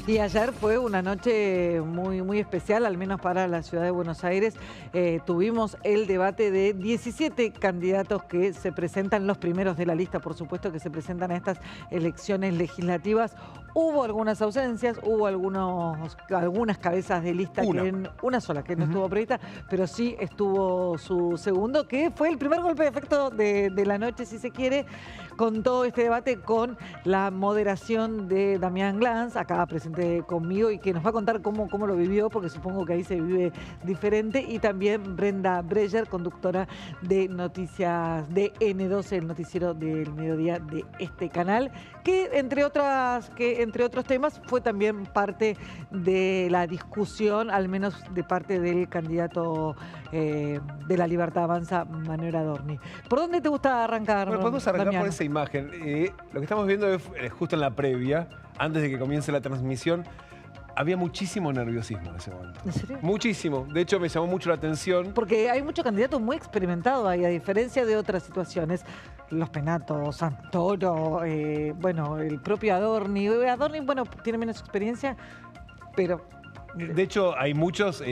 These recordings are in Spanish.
Y ayer fue una noche muy especial, al menos para la ciudad de Buenos Aires. Tuvimos el debate de 17 candidatos que se presentan, los primeros de la lista, por supuesto, que se presentan a estas elecciones legislativas. Hubo algunas ausencias, hubo algunas cabezas de lista, una sola que no estuvo prevista, pero sí estuvo su segundo, que fue el primer golpe de efecto de la noche, si se quiere, con todo este debate, con la moderación de Damián Glanz, acá presente conmigo, y que nos va a contar cómo lo vivió, porque supongo que ahí se vive diferente, y también Brenda Breyer, conductora de Noticias de N12, el noticiero del mediodía de este canal, que entre otros temas fue también parte de la discusión, al menos de parte del candidato de La Libertad Avanza, Manuel Adorni. ¿Por dónde te gusta arrancar? Bueno, podemos arrancar Damián? por esa imagen. Lo que estamos viendo es justo en la previa, antes de que comience la transmisión, había muchísimo nerviosismo en ese momento. ¿En serio? Muchísimo. De hecho, me llamó mucho la atención. Porque hay muchos candidatos muy experimentados ahí, a diferencia de otras situaciones. Los Penato, Santoro, bueno, el propio Adorni. Adorni, bueno, tiene menos experiencia, pero... De hecho, hay muchos.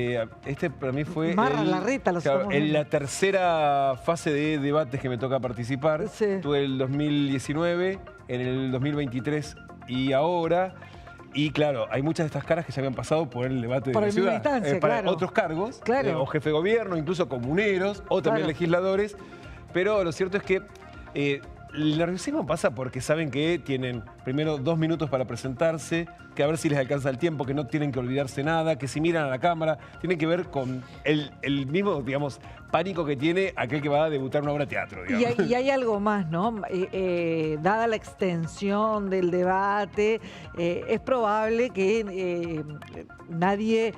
Este para mí fue en la tercera fase de debates que me toca participar. Sí. Tuve el 2019, en el 2023 y ahora. Y claro, hay muchas de estas caras que se habían pasado por el debate de la ciudad. Instancia, para claro. otros cargos, Claro. o jefe de gobierno, incluso comuneros, o también legisladores. Pero lo cierto es que el nerviosismo pasa porque saben que tienen primero 2 minutos para presentarse, que a ver si les alcanza el tiempo, que no tienen que olvidarse nada, que si miran a la cámara, tienen que ver con el mismo, digamos, pánico que tiene aquel que va a debutar una obra de teatro, digamos. Y hay algo más, ¿no? Dada la extensión del debate, es probable que nadie...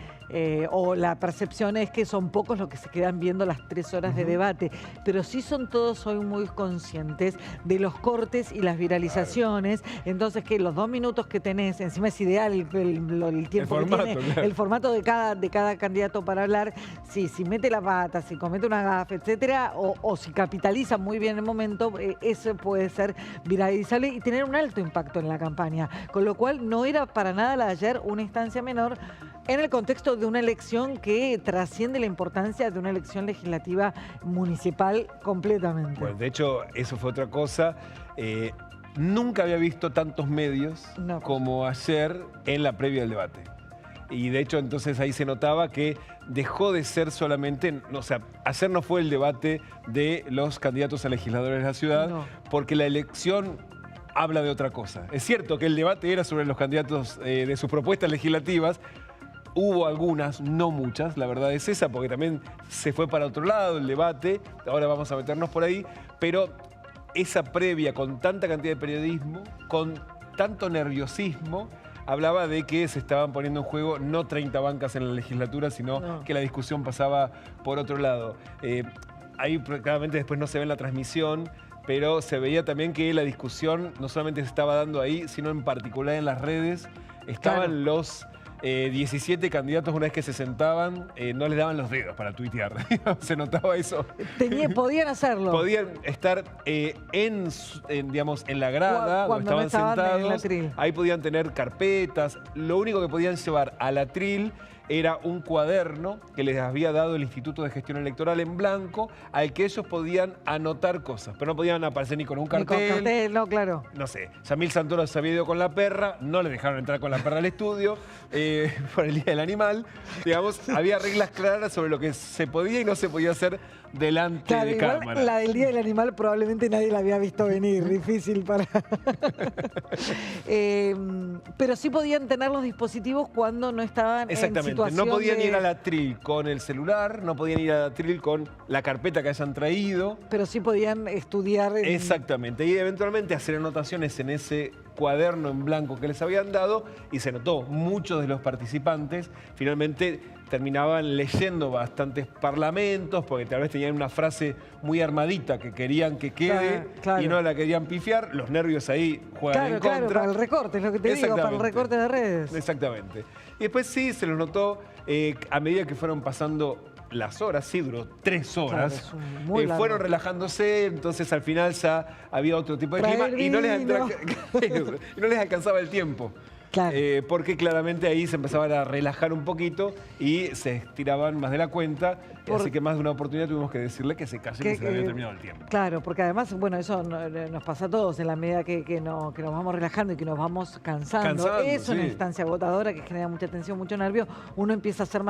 o la percepción es que son pocos los que se quedan viendo las 3 horas de debate, pero sí son todos hoy muy conscientes de los cortes y las viralizaciones. Claro. Entonces, que los 2 minutos que tenés, encima es ideal el tiempo que tiene, claro, el formato de cada candidato para hablar, si mete la pata, si comete una gafe, etcétera, o si capitaliza muy bien el momento, eso puede ser viralizable y tener un alto impacto en la campaña. Con lo cual, no era para nada la de ayer una instancia menor en el contexto de una elección que trasciende la importancia de una elección legislativa municipal completamente. Bueno, de hecho, eso fue otra cosa. Nunca había visto tantos medios como ayer en la previa del debate. Y de hecho, entonces ahí se notaba que dejó de ser solamente... O sea, ayer no fue el debate de los candidatos a legisladores de la ciudad, porque la elección habla de otra cosa. Es cierto que el debate era sobre los candidatos de sus propuestas legislativas. Hubo algunas, no muchas, la verdad es esa, porque también se fue para otro lado el debate, ahora vamos a meternos por ahí, pero esa previa con tanta cantidad de periodismo, con tanto nerviosismo, hablaba de que se estaban poniendo en juego no 30 bancas en la legislatura, sino que la discusión pasaba por otro lado. Ahí claramente después no se ve en la transmisión, pero se veía también que la discusión no solamente se estaba dando ahí, sino en particular en las redes. Estaban los 17 candidatos, una vez que se sentaban, no les daban los dedos para tuitear. Se notaba eso. Podían hacerlo. Podían estar digamos, en la grada, cuando donde estaban sentados. En el atril. Ahí podían tener carpetas. Lo único que podían llevar al atril era un cuaderno que les había dado el Instituto de Gestión Electoral en blanco, al que ellos podían anotar cosas, pero no podían aparecer ni con un cartel. Ni con cartel, no, claro. No sé, Yamil Santoro se había ido con la perra, no le dejaron entrar con la perra al estudio, por el Día del Animal. Digamos, había reglas claras sobre lo que se podía y no se podía hacer delante de cámara. La del Día del Animal probablemente nadie la había visto venir, difícil para... pero sí podían tener los dispositivos cuando no estaban en situación. No podían ir al atril con el celular, no podían ir al atril con la carpeta que hayan traído. Pero sí podían estudiar. Exactamente, y eventualmente hacer anotaciones en ese cuaderno en blanco que les habían dado, y se notó, muchos de los participantes finalmente terminaban leyendo bastantes parlamentos, porque tal vez tenían una frase muy armadita que querían que quede y no la querían pifiar. Los nervios ahí juegan en contra. Claro, para el recorte, es lo que te digo, para el recorte de redes. Exactamente. Y después sí, se los notó a medida que fueron pasando las horas, sí, duró 3 horas. Claro, fueron relajándose, entonces al final ya había otro tipo de clima y no les alcanzaba el tiempo. Claro. Porque claramente ahí se empezaban a relajar un poquito y se estiraban más de la cuenta, así que más de una oportunidad tuvimos que decirle que se calle, que se le había terminado el tiempo. Claro, porque además, bueno, eso nos pasa a todos en la medida que nos vamos relajando y que nos vamos cansando. Es una instancia agotadora que genera mucha tensión, mucho nervio. Uno empieza a ser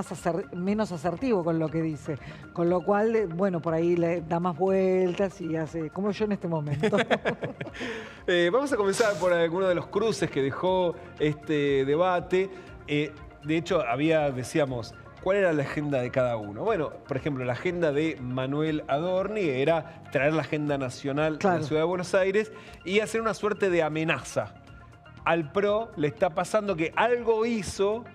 menos asertivo con lo que dice, con lo cual, bueno, por ahí le da más vueltas y hace, como yo en este momento. Vamos a comenzar por alguno de los cruces que dejó este debate. De hecho, decíamos, ¿cuál era la agenda de cada uno? Bueno, por ejemplo, la agenda de Manuel Adorni era traer la agenda nacional a la Ciudad de Buenos Aires y hacer una suerte de amenaza. Al PRO le está pasando que algo hizo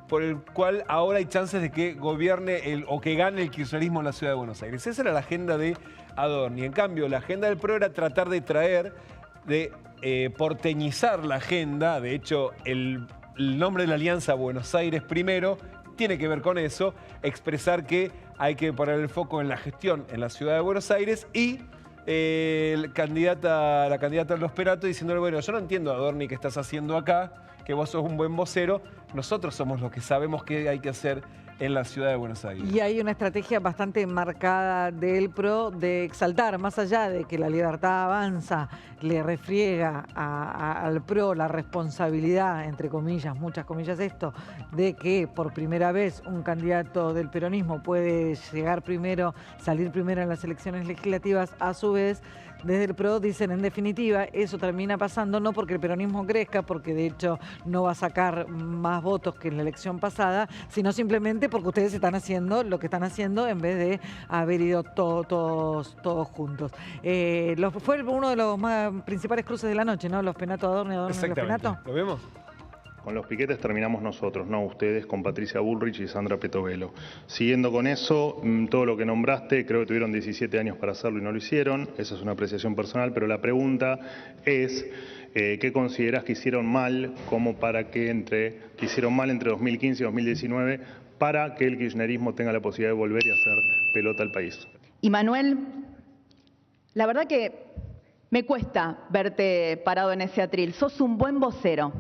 por el cual ahora hay chances de que gobierne o que gane el kirchnerismo en la Ciudad de Buenos Aires. Esa era la agenda de Adorni. En cambio, la agenda del PRO era tratar de traer, porteñizar la agenda. De hecho, el nombre de la alianza Buenos Aires Primero tiene que ver con eso, expresar que hay que poner el foco en la gestión en la Ciudad de Buenos Aires y la candidata Los Perato diciéndole, bueno, yo no entiendo, Adorni, qué estás haciendo acá, que vos sos un buen vocero, nosotros somos los que sabemos qué hay que hacer en la Ciudad de Buenos Aires. Y hay una estrategia bastante marcada del PRO de exaltar, más allá de que La Libertad Avanza le refriega al PRO la responsabilidad, entre comillas, muchas comillas esto, de que por primera vez un candidato del peronismo puede llegar primero, salir primero en las elecciones legislativas. A su vez, desde el PRO dicen, en definitiva, eso termina pasando no porque el peronismo crezca, porque de hecho no va a sacar más votos que en la elección pasada, sino simplemente porque ustedes están haciendo lo que están haciendo en vez de haber ido todos juntos. Fue uno de los más principales cruces de la noche, ¿no? Los Penato, Adorni, Los Penato. ¿Lo vemos? Con los piquetes terminamos nosotros, no ustedes, con Patricia Bullrich y Sandra Petovelo. Siguiendo con eso, todo lo que nombraste, creo que tuvieron 17 años para hacerlo y no lo hicieron. Esa es una apreciación personal, pero la pregunta es, ¿qué considerás que hicieron mal entre 2015 y 2019 para que el kirchnerismo tenga la posibilidad de volver y hacer pelota al país? Y Manuel, la verdad que me cuesta verte parado en ese atril. Sos un buen vocero.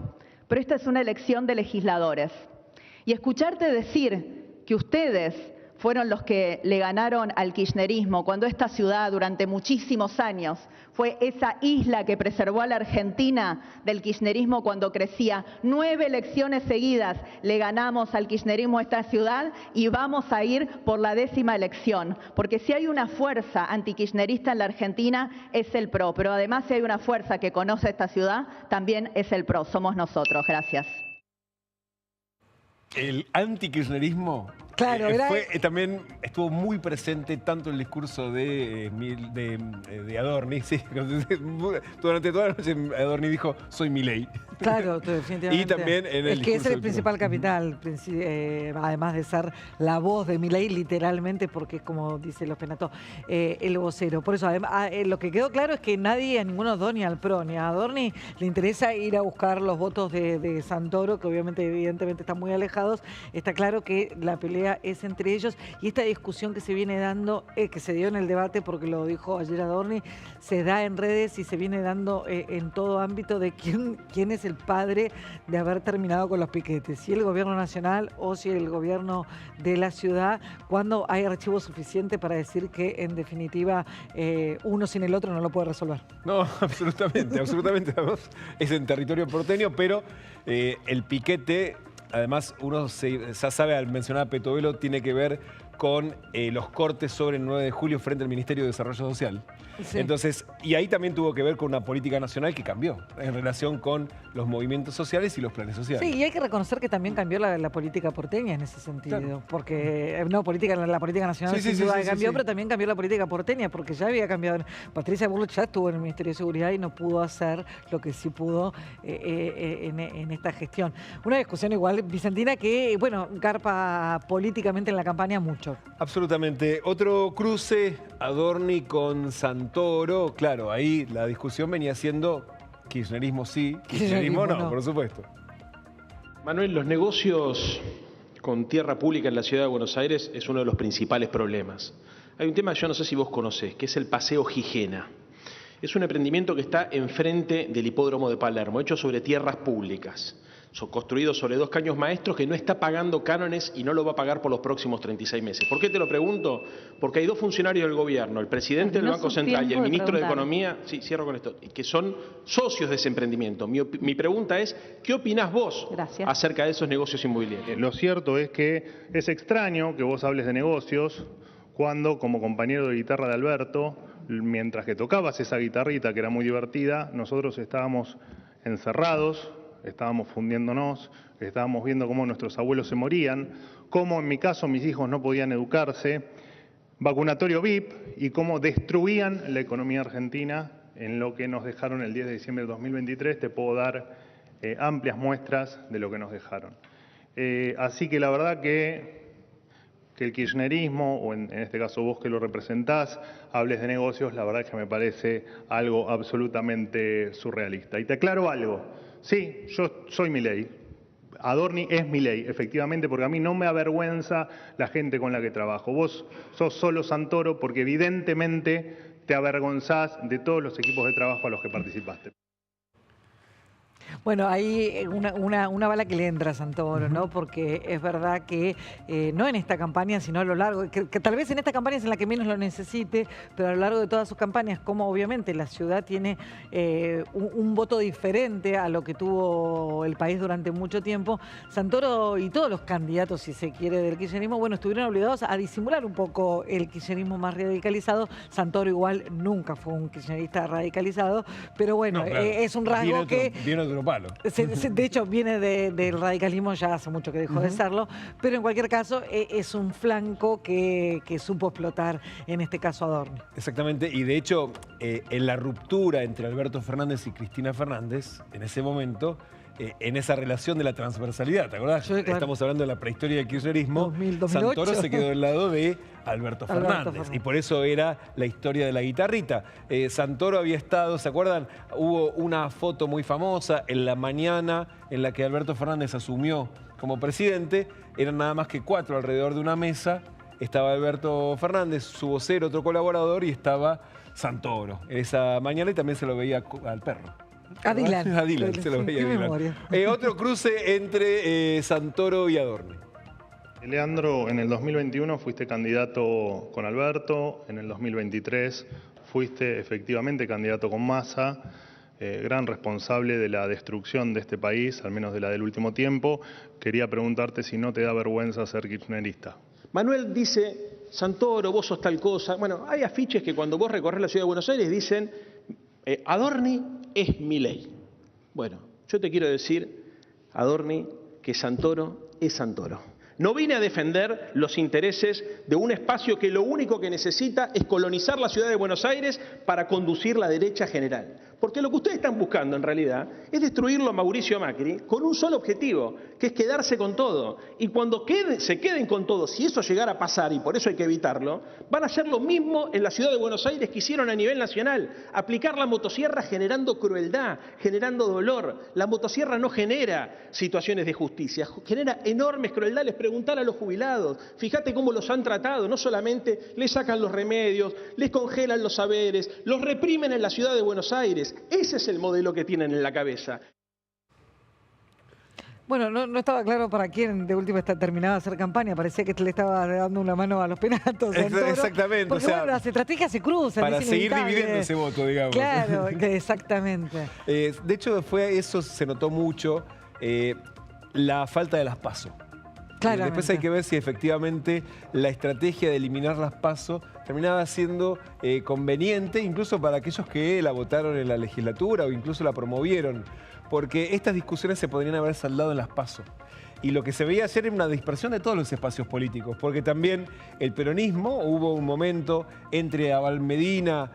Pero esta es una elección de legisladores. Y escucharte decir que ustedes fueron los que le ganaron al kirchnerismo cuando esta ciudad durante muchísimos años fue esa isla que preservó a la Argentina del kirchnerismo cuando crecía. 9 elecciones seguidas le ganamos al kirchnerismo a esta ciudad y vamos a ir por la 10ª elección. Porque si hay una fuerza antikirchnerista en la Argentina es el PRO, pero además si hay una fuerza que conoce esta ciudad también es el PRO, somos nosotros. Gracias. El antikirchnerismo también estuvo muy presente tanto en el discurso de Adorni. Sí, durante toda la noche Adorni dijo, soy Milei. Claro, definitivamente. Y también en el que es el principal capital, además de ser la voz de Milei, literalmente, porque es como dice Los Penato, el vocero. Por eso, además, lo que quedó claro es que a ninguno de los dos, ni al PRO ni a Adorni, le interesa ir a buscar los votos de Santoro, que obviamente, evidentemente, están muy alejados. Está claro que la pelea es entre ellos y esta discusión que se viene dando, que se dio en el debate, porque lo dijo ayer Adorni, se da en redes y se viene dando en todo ámbito de quién es el padre de haber terminado con los piquetes, si el gobierno nacional o si el gobierno de la ciudad, cuando hay archivo suficiente para decir que en definitiva uno sin el otro no lo puede resolver. No, absolutamente, absolutamente. Es en territorio porteño, pero el piquete, además uno ya sabe, al mencionar a Petovelo, tiene que ver con los cortes sobre el 9 de julio frente al Ministerio de Desarrollo Social. Sí. Entonces, y ahí también tuvo que ver con una política nacional que cambió en relación con los movimientos sociales y los planes sociales. Sí, y hay que reconocer que también cambió la política porteña en ese sentido, claro. Porque la política nacional sin duda cambió, pero también cambió la política porteña, porque ya había cambiado. Patricia Bullrich ya estuvo en el Ministerio de Seguridad y no pudo hacer lo que sí pudo en esta gestión. Una discusión igual, Vicentina, que, bueno, garpa políticamente en la campaña mucho. Absolutamente. Otro cruce, Adorni con Santoro. Claro, ahí la discusión venía siendo kirchnerismo sí, kirchnerismo no, por supuesto. Manuel, los negocios con tierra pública en la ciudad de Buenos Aires es uno de los principales problemas. Hay un tema que yo no sé si vos conocés, que es el Paseo Gijena. Es un emprendimiento que está enfrente del hipódromo de Palermo, hecho sobre tierras públicas. Construido sobre 2 caños maestros que no está pagando cánones y no lo va a pagar por los próximos 36 meses. ¿Por qué te lo pregunto? Porque hay 2 funcionarios del gobierno, el presidente del Banco Central y el ministro de Economía, sí, cierro con esto, que son socios de ese emprendimiento. Mi pregunta es, ¿qué opinás vos acerca de esos negocios inmobiliarios? Lo cierto es que es extraño que vos hables de negocios cuando, como compañero de guitarra de Alberto, mientras que tocabas esa guitarrita que era muy divertida, nosotros estábamos encerrados, estábamos fundiéndonos, estábamos viendo cómo nuestros abuelos se morían, cómo en mi caso mis hijos no podían educarse, vacunatorio VIP y cómo destruían la economía argentina en lo que nos dejaron el 10 de diciembre de 2023. Te puedo dar amplias muestras de lo que nos dejaron. Así que la verdad que el kirchnerismo, o en este caso vos que lo representás, hables de negocios, la verdad es que me parece algo absolutamente surrealista. Y te aclaro algo. Sí, yo soy Milei. Adorni es Milei, efectivamente, porque a mí no me avergüenza la gente con la que trabajo. Vos sos solo Santoro porque evidentemente te avergonzás de todos los equipos de trabajo a los que participaste. Bueno, hay una bala que le entra a Santoro, ¿no? Porque es verdad que no en esta campaña, sino a lo largo, que tal vez en esta campaña es en la que menos lo necesite, pero a lo largo de todas sus campañas, como obviamente la ciudad tiene un voto diferente a lo que tuvo el país durante mucho tiempo, Santoro y todos los candidatos, si se quiere, del kirchnerismo, bueno, estuvieron obligados a disimular un poco el kirchnerismo más radicalizado. Santoro igual nunca fue un kirchnerista radicalizado, pero bueno, no, claro, es un rasgo viene otro palo. De hecho, viene del radicalismo, ya hace mucho que dejó de serlo, pero en cualquier caso es un flanco que supo explotar, en este caso, Adorni. Exactamente, y de hecho, en la ruptura entre Alberto Fernández y Cristina Fernández, en ese momento, en esa relación de la transversalidad, ¿te acordás? Sí, claro. Estamos hablando de la prehistoria del kirchnerismo. 2008. Santoro se quedó del lado de Alberto Fernández. Y por eso era la historia de la guitarrita. Santoro había estado, ¿se acuerdan? Hubo una foto muy famosa en la mañana en la que Alberto Fernández asumió como presidente. Eran nada más que 4 alrededor de una mesa. Estaba Alberto Fernández, su vocero, otro colaborador, y estaba Santoro esa mañana, y también se lo veía al perro. A Dylan. A Dylan, se lo veía a Dylan. Otro cruce entre Santoro y Adorni. Leandro, en el 2021 fuiste candidato con Alberto, en el 2023 fuiste efectivamente candidato con Massa, gran responsable de la destrucción de este país, al menos de la del último tiempo. Quería preguntarte si no te da vergüenza ser kirchnerista. Manuel dice, Santoro, vos sos tal cosa. Bueno, hay afiches que cuando vos recorres la ciudad de Buenos Aires dicen, Adorni es Milei. Bueno, yo te quiero decir, Adorni, que Santoro es Santoro. No vine a defender los intereses de un espacio que lo único que necesita es colonizar la ciudad de Buenos Aires para conducir la derecha general. Porque lo que ustedes están buscando en realidad es destruirlo a Mauricio Macri con un solo objetivo, que es quedarse con todo. Y cuando se queden con todo, si eso llegara a pasar, y por eso hay que evitarlo, van a hacer lo mismo en la ciudad de Buenos Aires que hicieron a nivel nacional. Aplicar la motosierra generando crueldad, generando dolor. La motosierra no genera situaciones de justicia, genera enormes crueldades. Preguntar a los jubilados, fíjate cómo los han tratado, no solamente les sacan los remedios, les congelan los saberes, los reprimen en la ciudad de Buenos Aires. Ese es el modelo que tienen en la cabeza. Bueno, no estaba claro para quién de última terminaba de hacer campaña. Parecía que le estaba dando una mano a los penatos. Exactamente. Porque, o sea, bueno, las estrategias se cruzan. Para seguir dividiendo ese voto, digamos. Claro, exactamente. De hecho, eso se notó mucho, la falta de las PASO. Después hay que ver si efectivamente la estrategia de eliminar las PASO terminaba siendo conveniente, incluso para aquellos que la votaron en la legislatura o incluso la promovieron, porque estas discusiones se podrían haber saldado en las PASO. Y lo que se veía ayer era una dispersión de todos los espacios políticos, porque también el peronismo, hubo un momento entre Abal Medina,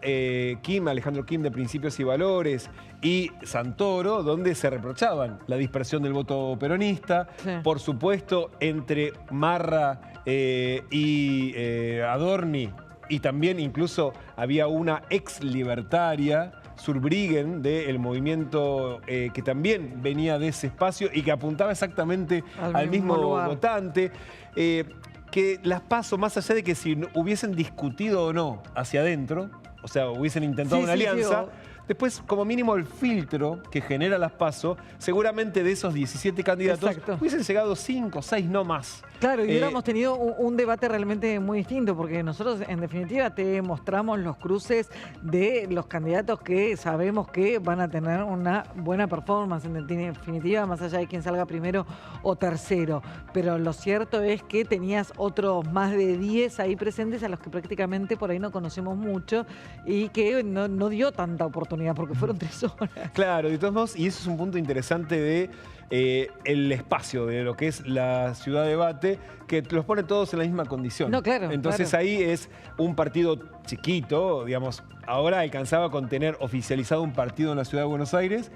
Alejandro Kim de Principios y Valores y Santoro, donde se reprochaban la dispersión del voto peronista. Sí. Por supuesto, entre Marra y Adorni, y también incluso había una ex libertaria, Zurbriggen, del movimiento que también venía de ese espacio y que apuntaba exactamente al mismo votante. Que las PASO, más allá de que si hubiesen discutido o no hacia adentro, o sea, hubiesen intentado una alianza. Después, como mínimo, el filtro que genera las PASO, seguramente de esos 17 candidatos, hubiesen llegado 5 o 6, no más. Claro, y hubiéramos tenido un debate realmente muy distinto, porque nosotros, en definitiva, te mostramos los cruces de los candidatos que sabemos que van a tener una buena performance, en definitiva, más allá de quién salga primero o tercero. Pero lo cierto es que tenías otros más de 10 ahí presentes a los que prácticamente por ahí no conocemos mucho y que no dio tanta oportunidad, porque fueron 3 horas. Claro, de todos modos, y eso es un punto interesante de el espacio de lo que es la ciudad de debate, que los pone todos en la misma condición. No, claro. Entonces ahí es un partido chiquito, digamos, ahora alcanzaba con tener oficializado un partido en la ciudad de Buenos Aires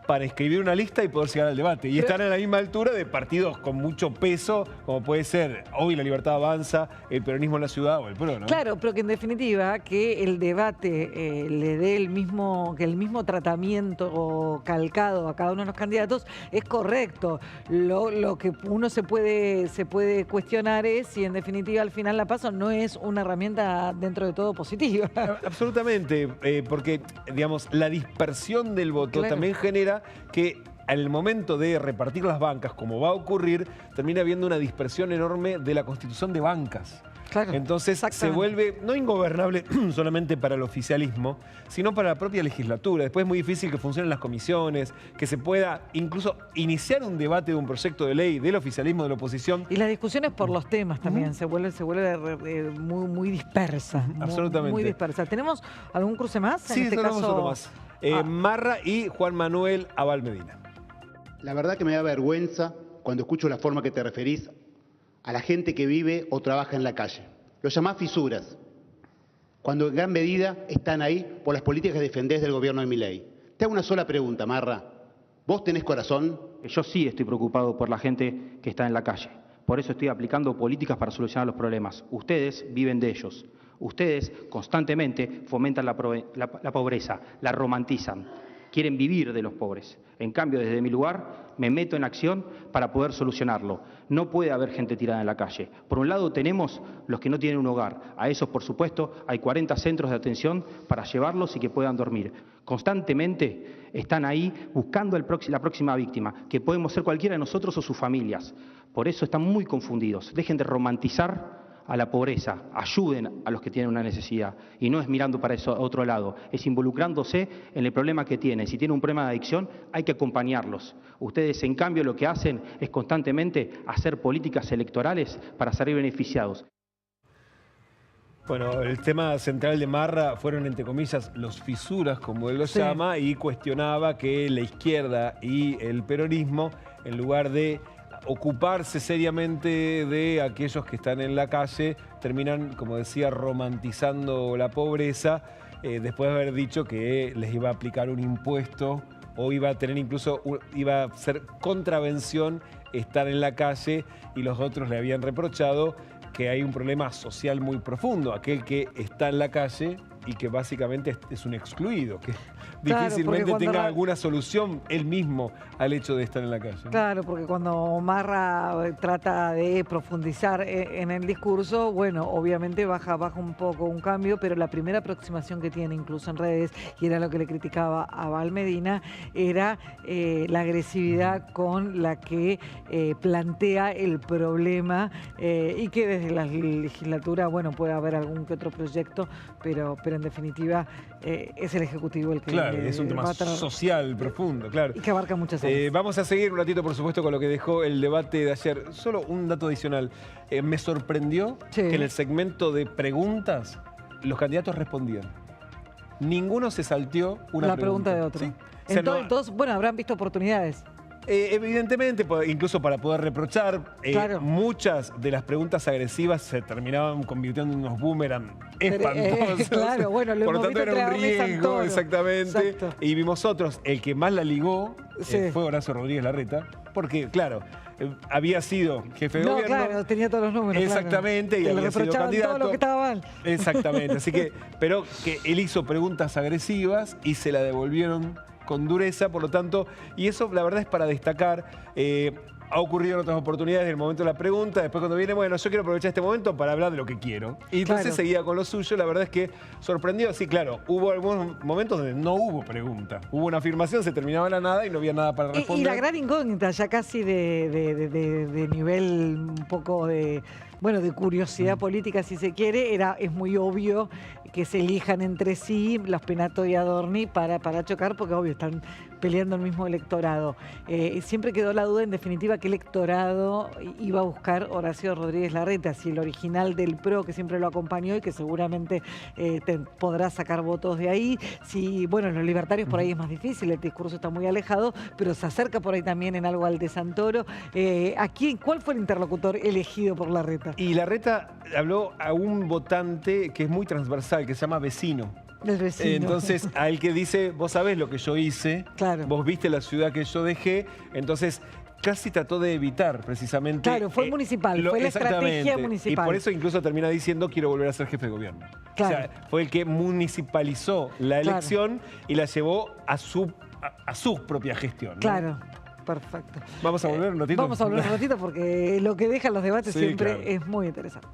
para escribir una lista y poder llegar al debate. Y están a la misma altura de partidos con mucho peso, como puede ser hoy La Libertad Avanza, el peronismo en la ciudad o el PRO, ¿no? Claro, pero que en definitiva que el debate le dé el mismo tratamiento calcado a cada uno de los candidatos es correcto. Lo que uno se puede cuestionar es si en definitiva al final la PASO no es una herramienta dentro de todo positiva. Absolutamente, porque digamos la dispersión del voto también genera que al momento de repartir las bancas, como va a ocurrir, termina habiendo una dispersión enorme de la constitución de bancas. Claro, entonces se vuelve no ingobernable solamente para el oficialismo, sino para la propia legislatura. Después es muy difícil que funcionen las comisiones, que se pueda incluso iniciar un debate de un proyecto de ley del oficialismo, de la oposición. Y las discusiones por los temas también se vuelve muy dispersa. Absolutamente. Muy dispersa. ¿Tenemos algún cruce más? Sí, tenemos otro más. Marra y Juan Manuel Abal Medina. La verdad que me da vergüenza cuando escucho la forma que te referís a la gente que vive o trabaja en la calle. Lo llamás fisuras, cuando en gran medida están ahí por las políticas que defendés del gobierno de Milei. Te hago una sola pregunta, Marra. ¿Vos tenés corazón? Yo sí estoy preocupado por la gente que está en la calle. Por eso estoy aplicando políticas para solucionar los problemas. Ustedes viven de ellos. Ustedes constantemente fomentan la pobreza, la romantizan. Quieren vivir de los pobres. En cambio, desde mi lugar, me meto en acción para poder solucionarlo. No puede haber gente tirada en la calle. Por un lado tenemos los que no tienen un hogar. A esos, por supuesto, hay 40 centros de atención para llevarlos y que puedan dormir. Constantemente están ahí buscando la próxima víctima, que podemos ser cualquiera de nosotros o sus familias. Por eso están muy confundidos. Dejen de romantizar a la pobreza, ayuden a los que tienen una necesidad. Y no es mirando para eso a otro lado, es involucrándose en el problema que tienen. Si tienen un problema de adicción, hay que acompañarlos. Ustedes, en cambio, lo que hacen es constantemente hacer políticas electorales para salir beneficiados. Bueno, el tema central de Marra fueron, entre comillas, los fisuras, como él lo llama, y cuestionaba que la izquierda y el peronismo, en lugar de ocuparse seriamente de aquellos que están en la calle, terminan, como decía, romantizando la pobreza, después de haber dicho que les iba a aplicar un impuesto o iba a tener incluso, iba a ser contravención estar en la calle, y los otros le habían reprochado que hay un problema social muy profundo, aquel que está en la calle y que básicamente es un excluido, que difícilmente tenga alguna solución él mismo al hecho de estar en la calle. Claro, porque cuando Marra trata de profundizar en el discurso, bueno, obviamente baja un poco un cambio, pero la primera aproximación que tiene incluso en redes, y era lo que le criticaba a Abal Medina, era la agresividad con la que plantea el problema, y que desde la legislatura, bueno, puede haber algún que otro proyecto, pero en definitiva es el Ejecutivo el que... Claro, es un tema social profundo, claro. Y que abarca muchas áreas. Vamos a seguir un ratito, por supuesto, con lo que dejó el debate de ayer. Solo un dato adicional. Me sorprendió que en el segmento de preguntas los candidatos respondían. Ninguno se salteó una pregunta de otro. ¿Sí? Entonces, bueno, habrán visto oportunidades. Evidentemente, incluso para poder reprochar, muchas de las preguntas agresivas se terminaban convirtiendo en unos boomerang espantosos. Claro, bueno, lo por lo hemos tanto era un riesgo, exactamente. Exacto. Y vimos otros, el que más la ligó fue Horacio Rodríguez Larreta, porque, claro, había sido jefe de gobierno. Claro, tenía todos los números. Exactamente, claro. y había sido candidato. Todo lo que estaba mal. Exactamente, así que, pero que él hizo preguntas agresivas y se la devolvieron con dureza, por lo tanto, y eso la verdad es para destacar. ha ocurrido en otras oportunidades en el momento de la pregunta. Después cuando viene, bueno, yo quiero aprovechar este momento para hablar de lo que quiero. Y entonces seguía con lo suyo. La verdad es que sorprendió. Sí, claro, hubo algunos momentos donde no hubo pregunta. Hubo una afirmación, se terminaba la nada y no había nada para responder. Y la gran incógnita, ya casi de nivel un poco de... Bueno, de curiosidad política, si se quiere, es muy obvio que se elijan entre sí los Penato y Adorni para chocar, porque obvio están peleando el mismo electorado. Siempre quedó la duda, en definitiva, qué electorado iba a buscar Horacio Rodríguez Larreta, si el original del PRO, que siempre lo acompañó y que seguramente podrá sacar votos de ahí. Si, bueno, los libertarios por ahí es más difícil, el discurso está muy alejado, pero se acerca por ahí también en algo al de Santoro. ¿Cuál fue el interlocutor elegido por Larreta? Y Larreta habló a un votante que es muy transversal, que se llama vecino. El vecino. Entonces, a él que dice, vos sabés lo que yo hice, vos viste la ciudad que yo dejé, entonces casi trató de evitar precisamente... Claro, fue municipal, fue la estrategia municipal. Y por eso incluso termina diciendo, quiero volver a ser jefe de gobierno. Claro. O sea, fue el que municipalizó la elección y la llevó a su propia gestión, ¿no? Claro. Perfecto. ¿Vamos a volver un ratito? Vamos a volver un ratito porque lo que dejan los debates siempre es muy interesante.